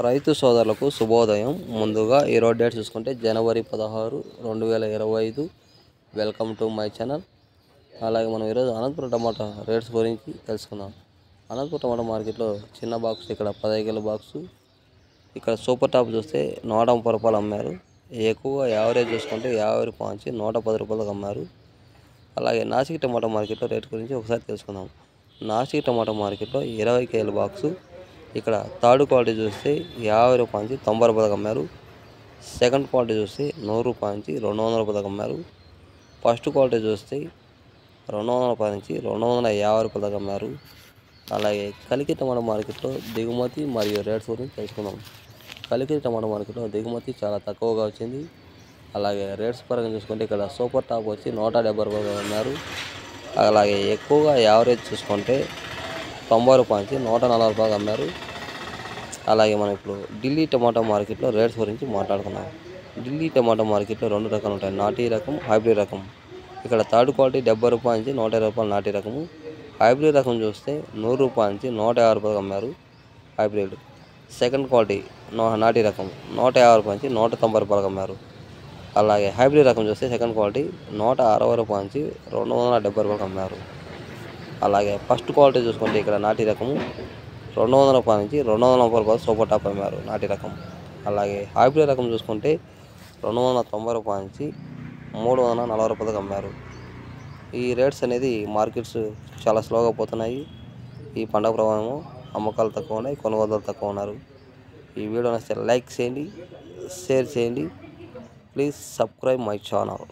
రైతు సోదరులకు శుభోదయం. ముందుగా ఈరోజు డేట్ చూసుకుంటే జనవరి 16, 2025. Welcome to my channel. అలాగే మనం ఈరోజు అనంతపురం టమాటా రేట్స్ గురించి తెలుసుకుందాం. అనంతపురం టమాటా మార్కెట్లో చిన్న బాక్స్ ఇక్కడ 15 కిలో బాక్సు. ఇక్కడ సూపర్ టాప్ చూస్తే 130 రూపాయలు అమ్మారు. ఎక్కువగా యావరేజ్ చూసుకుంటే 50 రూపాయల నుంచి 110 రూపాయలకు అమ్మారు. అలాగే నాసిక్ టమాటా మార్కెట్లో రేట్ గురించి ఒకసారి తెలుసుకుందాం. నాసిక్ టమాటా మార్కెట్లో 20 కేజీల బాక్సు. ఇక్కడ థర్డ్ క్వాలిటీ చూస్తే 50 రూపాయల నుంచి 90 రూపాయలకు అమ్మారు. సెకండ్ క్వాలిటీ చూస్తే 100 రూపాయల నుంచి 200 రూపాయలకు అమ్మారు. ఫస్ట్ క్వాలిటీ చూస్తే 200 రూపాయల నుంచి 250 రూపాయలకు అమ్మారు. అలాగే కలికిరి టమాటా మార్కెట్లో దిగుమతి మరియు రేట్స్ గురించి తెలుసుకుందాం. కలికిరి టమాటా మార్కెట్లో దిగుమతి చాలా తక్కువగా వచ్చింది. అలాగే రేట్స్ పరంగా చూసుకుంటే ఇక్కడ సూపర్ టాప్ వచ్చి 170 రూపాయలు అమ్మారు. అలాగే ఎక్కువగా యావరేజ్ చూసుకుంటే 90 రూపాయల నుంచి 140 రూపాయలు అమ్మారు. అలాగే మనం ఇప్పుడు ఢిల్లీ టమాటా మార్కెట్లో రేట్స్ గురించి మాట్లాడుకున్నాం. ఢిల్లీ టమాటా మార్కెట్లో 2 రకాలు ఉంటాయి, నాటీ రకం, హైబ్రిడ్ రకం. ఇక్కడ థర్డ్ క్వాలిటీ 70 రూపాయల నుంచి 120 రూపాయలు నాటీ రకము. హైబ్రిడ్ రకం చూస్తే 100 రూపాయల నుంచి 150 రూపాయలు అమ్మారు హైబ్రిడ్. సెకండ్ క్వాలిటీ నాటీ రకం 150 రూపాయల నుంచి 190 రూపాయలకు అమ్మారు. అలాగే హైబ్రిడ్ రకం చూస్తే సెకండ్ క్వాలిటీ 160 రూపాయల నుంచి 270 రూపాయలకు అమ్మారు. అలాగే ఫస్ట్ క్వాలిటీ చూసుకుంటే ఇక్కడ నాటీ రకము 200 రూపాయల నుంచి 230 రూపాయలు సూపర్ టాప్ అమ్మారు నాటీ రకం. అలాగే హైబ్రిడ్ రకం చూసుకుంటే 290 రూపాయల నుంచి 340 రూపాయలకు అమ్మారు. ఈ రేట్స్ అనేది మార్కెట్స్ చాలా స్లోగా పోతున్నాయి. ఈ పండుగ ప్రభావం అమ్మకాలు తక్కువ ఉన్నాయి, కొనుగోలు తక్కువ ఉన్నారు. ఈ వీడియో నచ్చితే లైక్ చేయండి, షేర్ చేయండి. Please subscribe my channel.